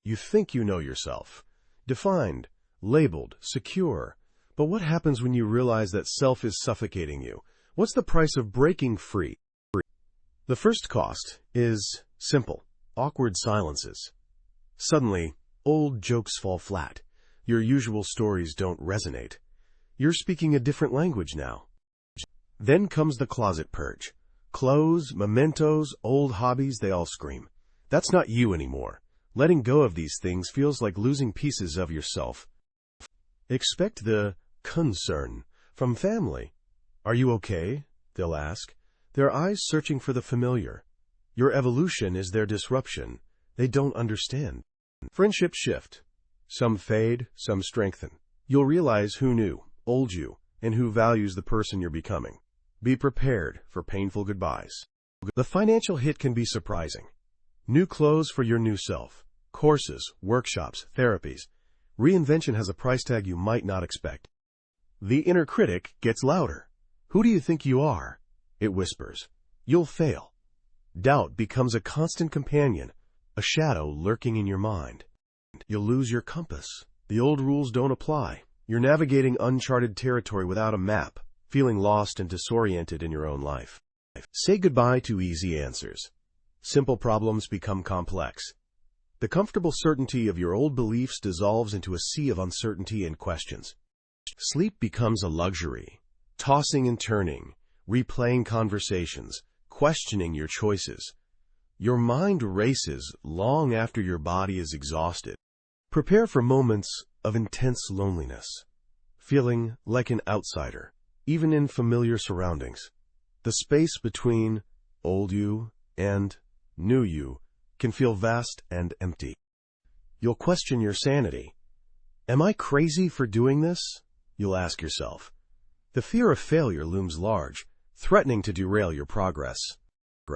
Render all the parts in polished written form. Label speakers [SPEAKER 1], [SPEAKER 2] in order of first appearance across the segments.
[SPEAKER 1] You think you know yourself. Defined, labeled, secure. But what happens when you realize that self is suffocating you? What's the price of breaking free? The first cost is simple: awkward silences. Suddenly, old jokes fall flat. Your usual stories don't resonate. You're speaking a different language now. Then comes the closet purge. Clothes, mementos, old hobbies, they all scream. That's not you anymore. Letting go of these things feels like losing pieces of yourself. Expect the concern from family. Are you okay? They'll ask, their eyes searching for the familiar. Your evolution is their disruption. They don't understand. Friendships shift. Some fade, some strengthen. You'll realize who knew, old you, and who values the person you're becoming. Be prepared for painful goodbyes. The financial hit can be surprising. New clothes for your new self. Courses, workshops, therapies. Reinvention has a price tag you might not expect. The inner critic gets louder. Who do you think you are? It whispers. You'll fail. Doubt becomes a constant companion, a shadow lurking in your mind. You'll lose your compass. The old rules don't apply. You're navigating uncharted territory without a map, feeling lost and disoriented in your own life. Say goodbye to easy answers. Simple problems become complex. The comfortable certainty of your old beliefs dissolves into a sea of uncertainty and questions. Sleep becomes a luxury. Tossing and turning, replaying conversations, questioning your choices. Your mind races long after your body is exhausted. Prepare for moments of intense loneliness, feeling like an outsider, even in familiar surroundings. The space between old you and new you can feel vast and empty. You'll question your sanity. Am I crazy for doing this? You'll ask yourself. The fear of failure looms large, threatening to derail your progress.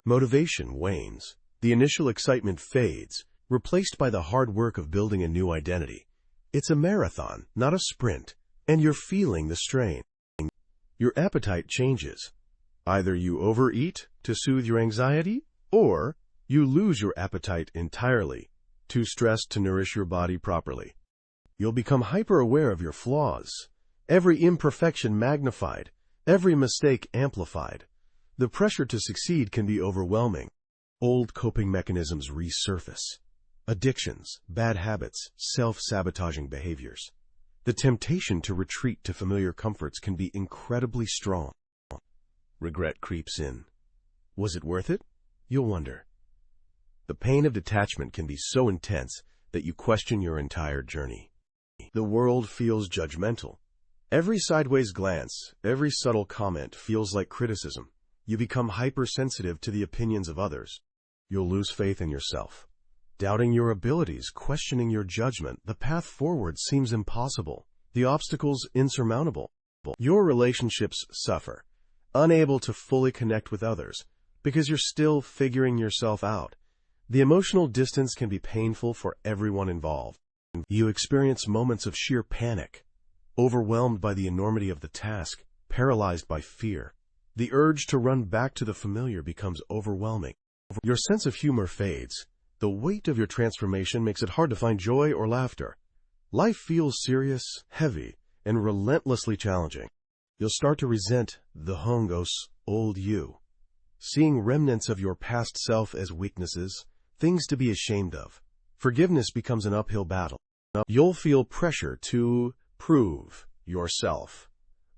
[SPEAKER 1] Motivation wanes. The initial excitement fades, replaced by the hard work of building a new identity. It's a marathon, not a sprint, and you're feeling the strain. Your appetite changes. Either you overeat to soothe your anxiety, or you lose your appetite entirely, too stressed to nourish your body properly. You'll become hyper-aware of your flaws, every imperfection magnified, every mistake amplified. The pressure to succeed can be overwhelming. Old coping mechanisms resurface. Addictions, bad habits, self-sabotaging behaviors. The temptation to retreat to familiar comforts can be incredibly strong. Regret creeps in. Was it worth it? You'll wonder. The pain of detachment can be so intense that you question your entire journey. The world feels judgmental. Every sideways glance, every subtle comment feels like criticism. You become hypersensitive to the opinions of others. You'll lose faith in yourself. Doubting your abilities, questioning your judgment, the path forward seems impossible, the obstacles insurmountable. Your relationships suffer, unable to fully connect with others, because you're still figuring yourself out. The emotional distance can be painful for everyone involved. You experience moments of sheer panic, overwhelmed by the enormity of the task, paralyzed by fear. The urge to run back to the familiar becomes overwhelming. Your sense of humor fades. The weight of your transformation makes it hard to find joy or laughter. Life feels serious, heavy, and relentlessly challenging. You'll start to resent the hungos, old you, seeing remnants of your past self as weaknesses, things to be ashamed of. Forgiveness becomes an uphill battle. You'll feel pressure to prove yourself,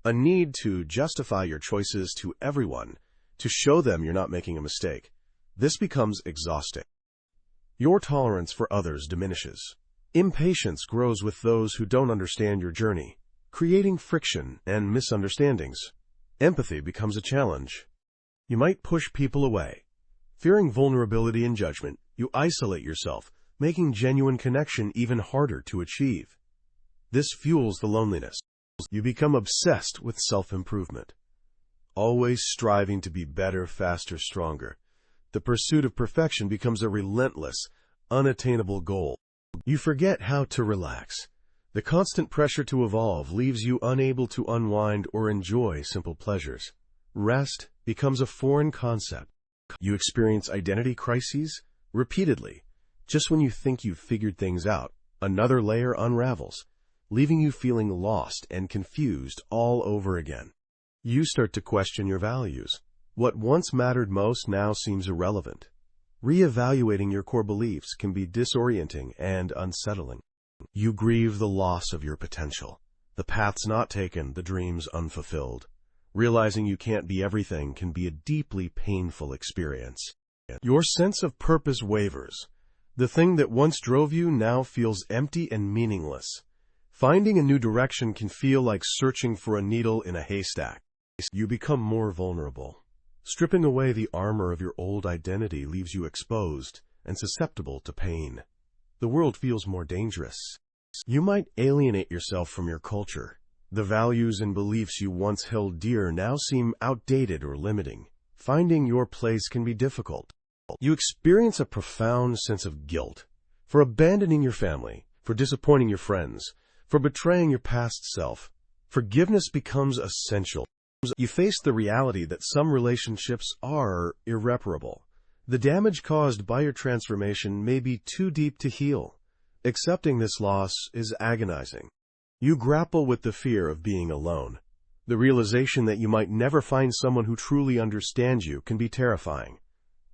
[SPEAKER 1] a need to justify your choices to everyone, to show them you're not making a mistake. This becomes exhausting. Your tolerance for others diminishes. Impatience grows with those who don't understand your journey, creating friction and misunderstandings. Empathy becomes a challenge. You might push people away. Fearing vulnerability and judgment, you isolate yourself, making genuine connection even harder to achieve. This fuels the loneliness. You become obsessed with self-improvement, always striving to be better, faster, stronger. The pursuit of perfection becomes a relentless, unattainable goal. You forget how to relax. The constant pressure to evolve leaves you unable to unwind or enjoy simple pleasures. Rest becomes a foreign concept. You experience identity crises repeatedly, Just when you think you've figured things out, another layer unravels, leaving you feeling lost and confused all over again. You start to question your values. What once mattered most now seems irrelevant. Reevaluating your core beliefs can be disorienting and unsettling. You grieve the loss of your potential, the paths not taken, the dreams unfulfilled. Realizing you can't be everything can be a deeply painful experience. Your sense of purpose wavers. The thing that once drove you now feels empty and meaningless. Finding a new direction can feel like searching for a needle in a haystack. You become more vulnerable. Stripping away the armor of your old identity leaves you exposed and susceptible to pain. The world feels more dangerous. You might alienate yourself from your culture. The values and beliefs you once held dear now seem outdated or limiting. Finding your place can be difficult. You experience a profound sense of guilt for abandoning your family, for disappointing your friends, for betraying your past self. Forgiveness becomes essential. You face the reality that some relationships are irreparable. The damage caused by your transformation may be too deep to heal. Accepting this loss is agonizing. You grapple with the fear of being alone. The realization that you might never find someone who truly understands you can be terrifying.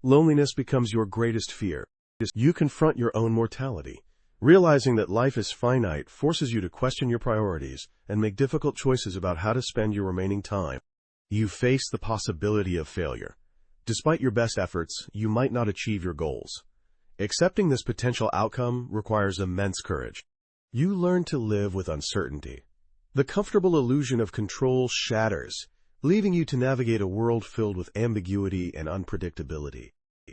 [SPEAKER 1] Loneliness becomes your greatest fear. You confront your own mortality. Realizing that life is finite forces you to question your priorities and make difficult choices about how to spend your remaining time. You face the possibility of failure. Despite your best efforts, you might not achieve your goals. Accepting this potential outcome requires immense courage. You learn to live with uncertainty. The comfortable illusion of control shatters, leaving you to navigate a world filled with ambiguity and unpredictability.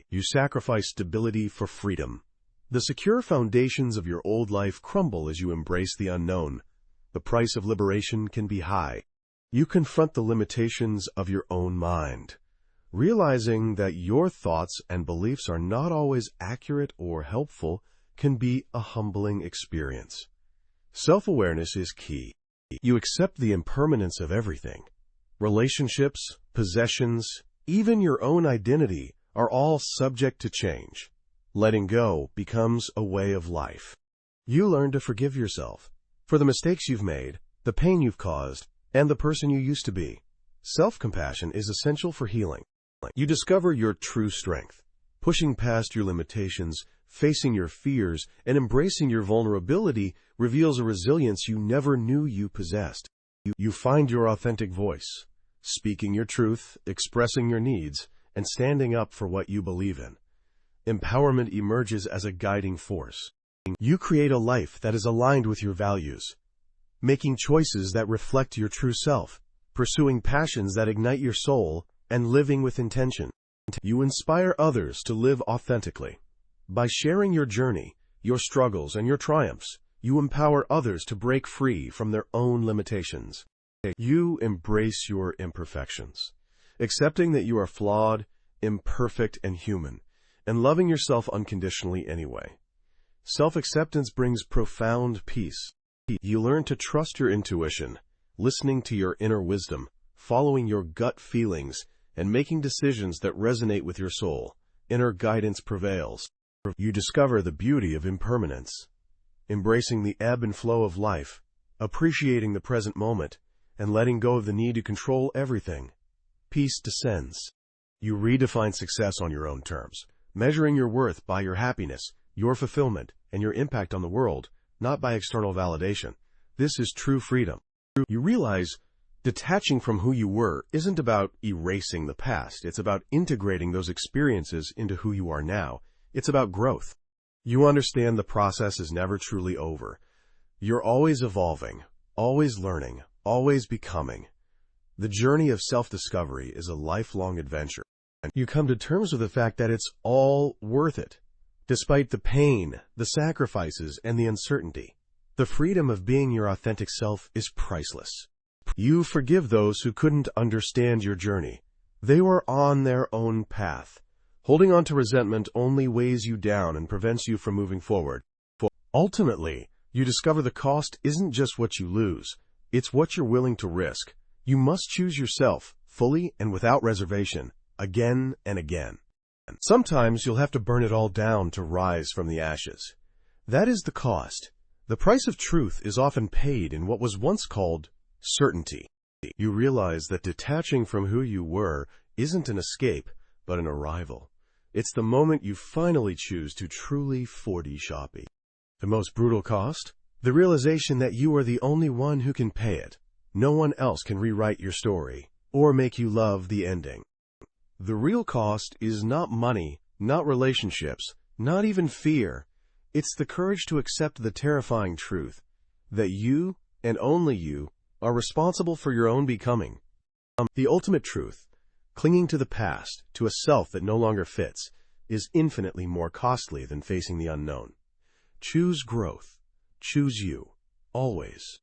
[SPEAKER 1] You sacrifice stability for freedom. The secure foundations of your old life crumble as you embrace the unknown. The price of liberation can be high. You confront the limitations of your own mind, realizing that your thoughts and beliefs are not always accurate or helpful can be a humbling experience. Self-awareness is key. You accept the impermanence of everything. Relationships, possessions, even your own identity are all subject to change. Letting go becomes a way of life. You learn to forgive yourself for the mistakes you've made, the pain you've caused, and the person you used to be. Self-compassion is essential for healing. You discover your true strength. Pushing past your limitations, facing your fears, and embracing your vulnerability reveals a resilience you never knew you possessed. You find your authentic voice, speaking your truth, expressing your needs, and standing up for what you believe in. Empowerment emerges as a guiding force. You create a life that is aligned with your values, making choices that reflect your true self, pursuing passions that ignite your soul, and living with intention. You inspire others to live authentically. By sharing your journey, your struggles, and your triumphs, you empower others to break free from their own limitations. You embrace your imperfections, accepting that you are flawed, imperfect, and human, and loving yourself unconditionally anyway. Self-acceptance brings profound peace. You learn to trust your intuition, listening to your inner wisdom, following your gut feelings, and making decisions that resonate with your soul. Inner guidance prevails. You discover the beauty of impermanence, embracing the ebb and flow of life, appreciating the present moment, and letting go of the need to control everything. Peace descends. You redefine success on your own terms, measuring your worth by your happiness, your fulfillment, and your impact on the world, not by external validation. This is true freedom. You realize detaching from who you were isn't about erasing the past. It's about integrating those experiences into who you are now. It's about growth. You understand the process is never truly over. You're always evolving, always learning, always becoming. The journey of self-discovery is a lifelong adventure. You come to terms with the fact that it's all worth it. Despite the pain, the sacrifices, and the uncertainty, the freedom of being your authentic self is priceless. You forgive those who couldn't understand your journey. They were on their own path. Holding on to resentment only weighs you down and prevents you from moving forward. Ultimately, you discover the cost isn't just what you lose, it's what you're willing to risk. You must choose yourself, fully and without reservation, again and again. Sometimes you'll have to burn it all down to rise from the ashes. That is the cost. The price of truth is often paid in what was once called certainty. You realize that detaching from who you were isn't an escape, but an arrival. It's the moment you finally choose to truly 4D shoppy. The most brutal cost? The realization that you are the only one who can pay it. No one else can rewrite your story or make you love the ending. The real cost is not money, not relationships, not even fear. It's the courage to accept the terrifying truth that you, and only you, are responsible for your own becoming. The ultimate truth, clinging to the past, to a self that no longer fits, is infinitely more costly than facing the unknown. Choose growth. Choose you. Always.